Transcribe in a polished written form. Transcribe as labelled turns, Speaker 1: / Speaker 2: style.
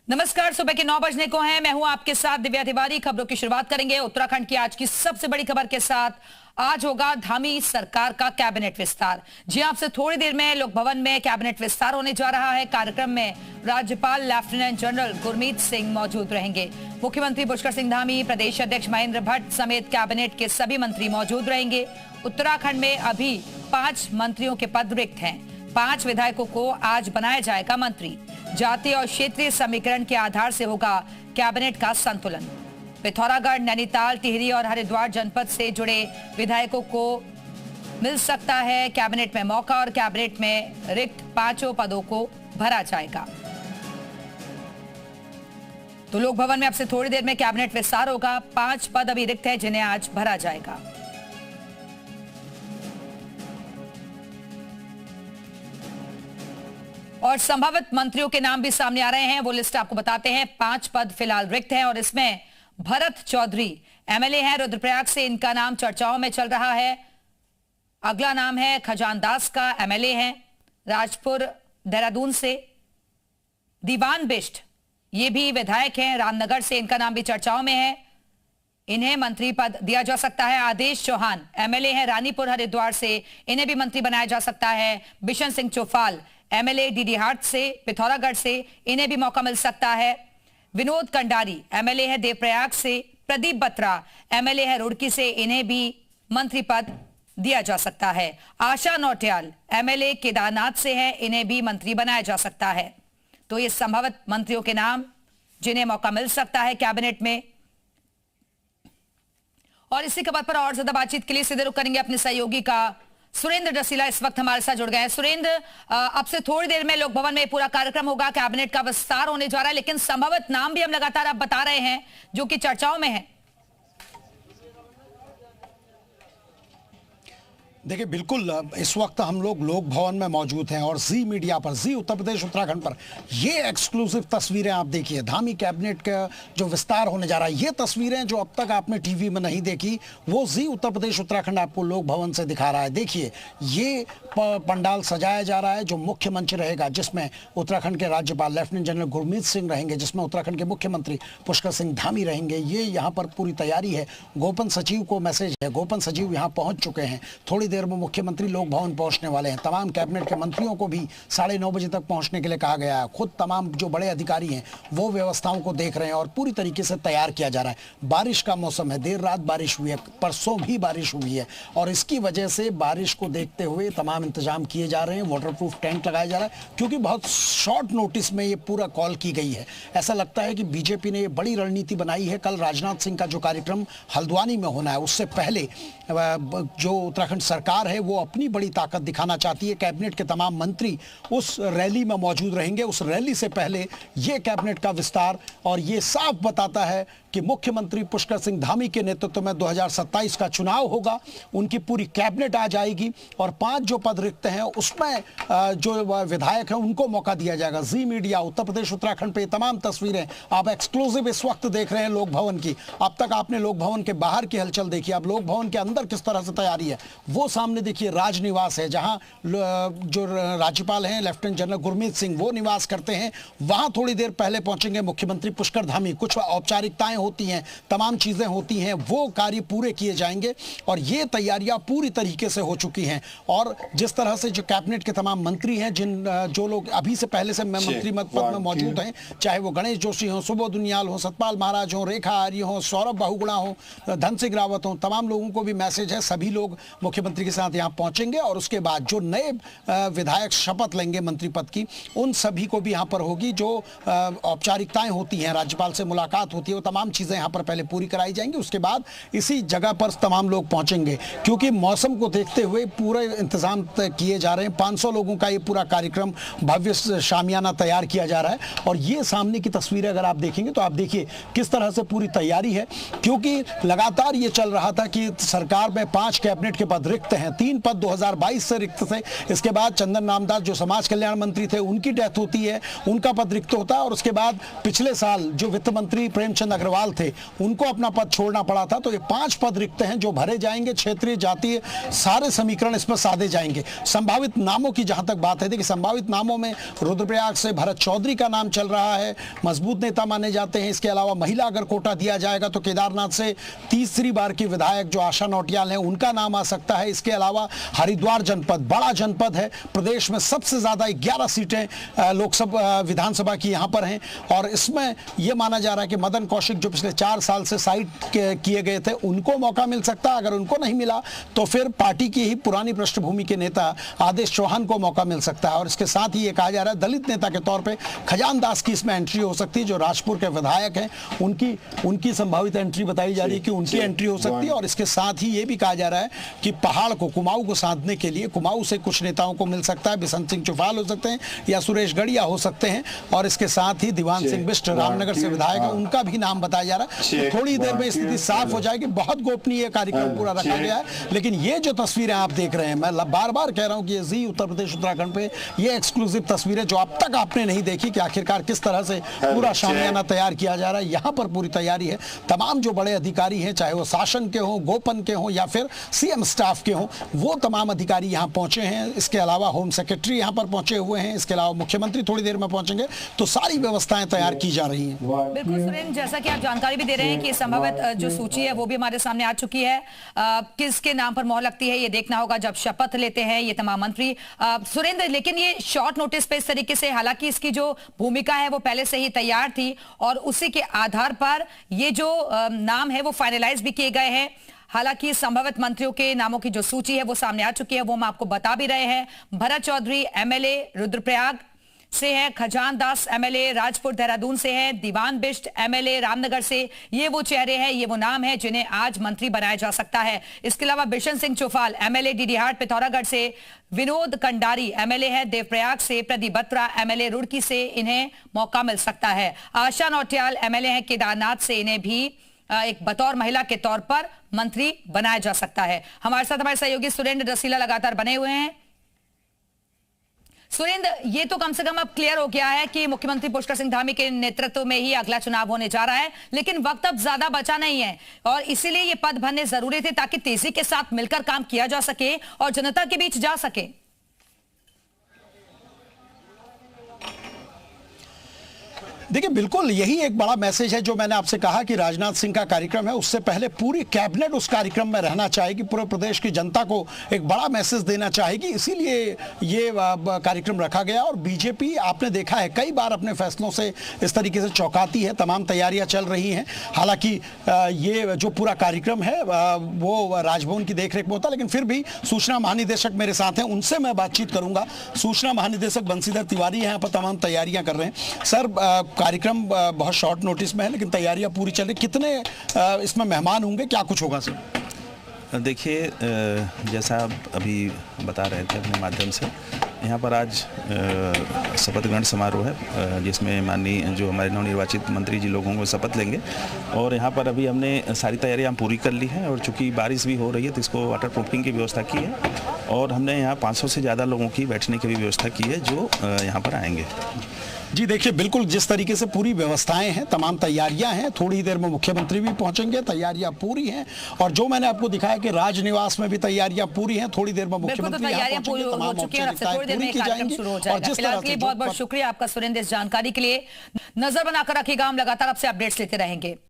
Speaker 1: नमस्कार, सुबह के 9 बजने को हैं। मैं हूं आपके साथ दिव्या तिवारी। खबरों की शुरुआत करेंगे उत्तराखंड की आज की सबसे बड़ी खबर के साथ। आज होगा धामी सरकार का कैबिनेट विस्तार। जी, आपसे थोड़ी देर में लोक भवन में कैबिनेट विस्तार होने जा रहा है। कार्यक्रम में राज्यपाल लेफ्टिनेंट जनरल गुरमीत सिंह मौजूद रहेंगे। मुख्यमंत्री पुष्कर सिंह धामी, प्रदेश अध्यक्ष महेंद्र भट्ट समेत कैबिनेट के सभी मंत्री मौजूद रहेंगे। उत्तराखंड में अभी 5 मंत्रियों के पद रिक्त हैं। 5 विधायकों को आज बनाया जाएगा मंत्री। जातीय और क्षेत्रीय समीकरण के आधार से होगा कैबिनेट का संतुलन। पिथौरागढ़, नैनीताल, टिहरी और हरिद्वार जनपद से जुड़े विधायकों को मिल सकता है कैबिनेट में मौका और कैबिनेट में रिक्त 5 पदों को भरा जाएगा। तो लोक भवन में अब से थोड़ी देर में कैबिनेट विस्तार होगा। 5 पद अभी रिक्त है जिन्हें आज भरा जाएगा। और संभावित मंत्रियों के नाम भी सामने आ रहे हैं, वो लिस्ट आपको बताते हैं। 5 पद फिलहाल रिक्त हैं और इसमें भरत चौधरी एमएलए हैं रुद्रप्रयाग से, इनका नाम चर्चाओं में चल रहा है। अगला नाम है खजान दास का, एमएलए हैं राजपुर देहरादून से। दीवान बिष्ट ये भी विधायक हैं रामनगर से, इनका नाम भी चर्चाओं में है, इन्हें मंत्री पद दिया जा सकता है। आदेश चौहान एमएलए हैं रानीपुर हरिद्वार से, इन्हें भी मंत्री बनाया जा सकता है। बिशन सिंह चौफाल एमएलए डीडीहाट से, पिथौरागढ़ से, इन्हें भी मौका मिल सकता है। विनोद कंडारी एमएलए है देवप्रयाग से। प्रदीप बत्रा एमएलए है रुड़की से, इन्हें भी मंत्री पद दिया जा सकता है। आशा नौटियाल एमएलए केदारनाथ से है, इन्हें भी मंत्री बनाया जा सकता है। तो ये संभावित मंत्रियों के नाम जिन्हें मौका मिल सकता है कैबिनेट में। और इसी खबर पर और ज्यादा बातचीत के लिए सीधे रुख करेंगे अपने सहयोगी का सुरेंद्र डसीला इस वक्त हमारे साथ जुड़ गए हैं। सुरेंद्र, अब से थोड़ी देर में लोक भवन में पूरा कार्यक्रम होगा, कैबिनेट का विस्तार होने जा रहा है, लेकिन संभावित नाम भी हम लगातार आप बता रहे हैं जो कि चर्चाओं में है।
Speaker 2: देखिए, बिल्कुल इस वक्त हम लोग लोक भवन में मौजूद हैं और जी मीडिया पर, जी उत्तर प्रदेश उत्तराखंड पर ये एक्सक्लूसिव तस्वीरें आप देखिए। धामी कैबिनेट का जो विस्तार होने जा रहा है, ये तस्वीरें जो अब तक आपने टीवी में नहीं देखी, वो जी उत्तर प्रदेश उत्तराखंड आपको लोक भवन से दिखा रहा है। देखिए, ये पंडाल सजाया जा रहा है जो मुख्य मंच रहेगा, जिसमें उत्तराखंड के राज्यपाल लेफ्टिनेंट जनरल गुरमीत सिंह रहेंगे, जिसमें उत्तराखंड के मुख्यमंत्री पुष्कर सिंह धामी रहेंगे। ये यहाँ पर पूरी तैयारी है। गोपन सचिव को मैसेज है, गोपन सचिव यहाँ पहुँच चुके हैं। थोड़ी देर में मुख्यमंत्री लोक भवन पहुंचने वाले हैं। तमाम कैबिनेट के मंत्रियों को भी 9:30 बजे तक पहुंचने के लिए कहा गया है। खुद तमाम जो बड़े अधिकारी हैं वो व्यवस्थाओं को देख रहे हैं और पूरी तरीके से तैयार किया जा रहा है। बारिश का मौसम है, देर रात बारिश हुई है, परसों भी बारिश हुई है और इसकी वजह से बारिश को देखते हुए तमाम इंतजाम किए जा रहे हैं। वाटरप्रूफ टेंट लगाया जा रहा है क्योंकि बहुत शॉर्ट नोटिस में ये पूरा कॉल की गई है। ऐसा लगता है कि बीजेपी ने ये बड़ी रणनीति बनाई है। कल राजनाथ सिंह का जो कार्यक्रम हल्द्वानी में होना है, उससे पहले जो उत्तराखंड सरकार है वो अपनी बड़ी ताकत दिखाना चाहती है। कैबिनेट के तमाम मंत्री उस रैली में मौजूद रहेंगे। उस रैली से पहले ये कैबिनेट का विस्तार, और ये साफ बताता है कि मुख्यमंत्री पुष्कर सिंह धामी के नेतृत्व में 2027 का चुनाव होगा। उनकी पूरी कैबिनेट आ जाएगी और 5 जो पद रिक्त हैं उसमें जो विधायक हैं उनको मौका दिया जाएगा। जी मीडिया उत्तर प्रदेश उत्तराखंड पे तमाम तस्वीरें आप एक्सक्लूसिव इस वक्त देख रहे हैं लोक भवन की। अब तक आपने लोक भवन के बाहर की हलचल देखी, अब लोक भवन के अंदर किस तरह से तैयारी है वो सामने देखिए। राजनिवास है जहां जो राज्यपाल हैं लेफ्टिनेंट जनरल गुरमीत सिंह वो निवास करते हैं, वहां थोड़ी देर पहले पहुंचेंगे मुख्यमंत्री पुष्कर धामी। कुछ औपचारिकताएं होती हैं, तमाम चीजें होती हैं, वो कार्य पूरे किए जाएंगे और ये तैयारियां पूरी तरीके से हो चुकी हैं। और जिस तरह से जो कैबिनेट के तमाम मंत्री हैं, जो लोग अभी से पहले से मंत्री पद में मौजूद हैं, चाहे वो गणेश जोशी हो, सुबोध उनियाल हो, सतपाल महाराज हो, रेखा आर्य हो, सौरभ बहुगुणा हो, धन सिंह रावत हो, तमाम लोगों को भी मैसेज है। सभी लोग मुख्यमंत्री के साथ यहाँ पहुंचेंगे और उसके बाद जो नए विधायक शपथ लेंगे मंत्री पद की, उन सभी को भी यहाँ पर होगी। जो औपचारिकताएं होती हैं, राज्यपाल से मुलाकात होती है, वो तमाम चीजें यहाँ पर पहले पूरी कराई जाएंगी। उसके बाद इसी जगह पर तमाम लोग पहुंचेंगे क्योंकि मौसम को देखते हुए पूरे इंतजाम किए जा रहे हैं। 500 लोगों का ये पूरा कार्यक्रम भव्य शामियाना तैयार किया जा रहा है और ये सामने की तस्वीरें अगर आप देखेंगे तो आप देखिए किस तरह से पूरी तैयारी है। क्योंकि लगातार ये चल रहा था कि सरकार में 5 कैबिनेट के पद रिक्त रिक्त हैं, 3 पद 2022 से रिक्त थे। इसके बाद चंदन रामदास जो समाज कल्याण मंत्री थे, उनकी डेथ होती है, उनका पद रिक्त होता है। और उसके बाद पिछले साल जो वित्त मंत्री प्रेमचंद अग्रवाल थे, उनको अपना पद छोड़ना पड़ा था। तो ये 5 पद रिक्त हैं जो भरे जाएंगे। क्षेत्रीय, जातीय सारे समीकरण इसमें साधे जाएंगे। संभावित नामों की जहां तक बात है, देखिए संभावित नामों में रुद्रप्रयाग से भरत चौधरी का नाम चल रहा है, मजबूत नेता माने जाते हैं। इसके अलावा महिला अगर कोटा दिया जाएगा तो केदारनाथ से तीसरी बार की विधायक जो आशा नौटियाल हैं, उनका नाम आ सकता है। इसके अलावा हरिद्वार जनपद बड़ा जनपद है, प्रदेश में सबसे ज्यादा 11 सीटें लोकसभा विधानसभा की यहां पर हैं। और इसमें यह माना जा रहा है कि मदन कौशिक जो पिछले 4 साल से साइड किए गए थे, उनको मौका मिल सकता है। अगर उनको नहीं मिला तो फिर पार्टी की ही पुरानी पृष्ठभूमि के नेता आदेश चौहान को मौका मिल सकता है। और इसके साथ ही ये कहा जा रहा है दलित नेता के तौर पे खजान दास की इसमें एंट्री हो सकती है, जो राजपुर के विधायक हैं, उनकी संभावित एंट्री बताई जा रही है कि उनकी एंट्री हो सकती है। और इसके साथ ही ये भी कहा जा रहा है कि पहाड़ को, कुमाऊं को साधने के लिए कुमाऊं से कुछ नेताओं को मिल सकता है। बिशन सिंह चौफाल हो सकते हैं या सुरेश गढ़िया हो सकते हैं। और इसके साथ ही दीवान सिंह बिष्ट रामनगर से विधायक है, उनका भी नाम बताया जा रहा है। तो थोड़ी देर में स्थिति साफ हो जाएगी। बहुत गोपनीय कार्यक्रम पूरा रखा गया है। लेकिन ये जो तस्वीरें आप देख रहे हैं, मैं बार बार कह रहा हूं कि जी उत्तर प्रदेश उत्तराखंड पे ये एक्सक्लूसिव तस्वीरें जो अब तक आपने नहीं देखी कि आखिरकार किस तरह से पूरा शामियाना तैयार किया जा रहा है। यहां पर पूरी तैयारी है। तमाम जो बड़े अधिकारी हैं, चाहे वो शासन के हों, गोपन के हों या फिर सीएम स्टाफ के हों, वो तमाम अधिकारी यहां पहुंचे हैं। इसके अलावा होम सेक्रेटरी यहां पर पहुंचे हुए हैं। इसके अलावा मुख्यमंत्री थोड़ी देर में पहुंचेंगे। तो सारी व्यवस्थाएं तैयार की जा रही हैं।
Speaker 1: बिल्कुल सुरेंद्र, जैसा कि आप जानकारी भी दे रहे हैं कि संभावित जो सूची है वो भी हमारे सामने आ चुकी है। किसके नाम पर मोहर लगती है ये देखना होगा जब शपथ लेते हैं ये तमाम मंत्री। सुरेंद्र, लेकिन ये शॉर्ट नोटिस पे इस तरीके से, हालांकि इसकी जो भूमिका है वो पहले से ही तैयार थी और उसी के आधार पर ये जो नाम है वो फाइनलाइज भी किए गए हैं। हालांकि संभावित मंत्रियों के नामों की जो सूची है वो सामने आ चुकी है, वो हम आपको बता भी रहे हैं। भरत चौधरी एमएलए रुद्रप्रयाग से है, खजान दास एमएलए राजपुर देहरादून से है, दीवान बिष्ट एमएलए रामनगर से। ये वो चेहरे हैं, ये वो नाम है जिन्हें आज मंत्री बनाया जा सकता है। इसके अलावा बिशन सिंह चौफाल एमएलए डीडीहाट पिथौरागढ़ से, विनोद कंडारी एमएलए है देवप्रयाग से, प्रदीप बत्रा एमएलए रुड़की से, इन्हें मौका मिल सकता है। आशा नौटियाल एमएलए है केदारनाथ से, इन्हें भी एक बतौर महिला के तौर पर मंत्री बनाया जा सकता है। हमारे साथ हमारे सहयोगी सुरेंद्र रसीला लगातार बने हुए हैं। सुरेंद्र, ये तो कम से कम अब क्लियर हो गया है कि मुख्यमंत्री पुष्कर सिंह धामी के नेतृत्व में ही अगला चुनाव होने जा रहा है, लेकिन वक्त अब ज्यादा बचा नहीं है और इसीलिए ये पद भरने जरूरी थे ताकि तेजी के साथ मिलकर काम किया जा सके और जनता के बीच जा सके।
Speaker 2: देखिए, बिल्कुल यही एक बड़ा मैसेज है जो मैंने आपसे कहा कि राजनाथ सिंह का कार्यक्रम है, उससे पहले पूरी कैबिनेट उस कार्यक्रम में रहना चाहेगी, पूरे प्रदेश की जनता को एक बड़ा मैसेज देना चाहेगी, इसीलिए ये कार्यक्रम रखा गया। और बीजेपी आपने देखा है कई बार अपने फैसलों से इस तरीके से चौंकाती है। तमाम तैयारियां चल रही हैं। हालांकि ये जो पूरा कार्यक्रम है वो राजभवन की देखरेख में होता है, लेकिन फिर भी सूचना महानिदेशक मेरे साथ हैं, उनसे मैं बातचीत करूंगा। सूचना महानिदेशक बंशीधर तिवारी यहाँ पर तमाम तैयारियां कर रहे हैं। सर, कार्यक्रम बहुत शॉर्ट नोटिस में है लेकिन तैयारियां पूरी चल रही, कितने इसमें मेहमान होंगे, क्या कुछ होगा सर?
Speaker 3: देखिए, जैसा आप अभी बता रहे थे अपने माध्यम से, यहाँ पर आज शपथ ग्रहण समारोह है जिसमें माननीय जो हमारे नवनिर्वाचित मंत्री जी लोगों को शपथ लेंगे। और यहाँ पर अभी हमने सारी तैयारियाँ पूरी कर ली हैं और चूँकि बारिश भी हो रही है तो इसको वाटर प्रूफिंग की व्यवस्था की है और हमने यहाँ 500 से ज़्यादा लोगों की बैठने की भी व्यवस्था की है जो यहाँ पर आएंगे।
Speaker 2: जी देखिए, बिल्कुल जिस तरीके से पूरी व्यवस्थाएं हैं, तमाम तैयारियां हैं। थोड़ी देर में मुख्यमंत्री भी पहुंचेंगे, तैयारियां पूरी हैं। और जो मैंने आपको दिखाया कि राजनिवास में भी तैयारियां पूरी हैं, थोड़ी देर में मुख्यमंत्री यहाँ पहुंचेंगे, तमाम औपचारिकताएं पूरी की जाएंगी। और जिस तरह से
Speaker 1: बहुत बहुत शुक्रिया आपका सुरेंद्र इस जानकारी के लिए। नजर बनाकर रखिएगा, हम लगातार आपसे अपडेट्स लेते रहेंगे।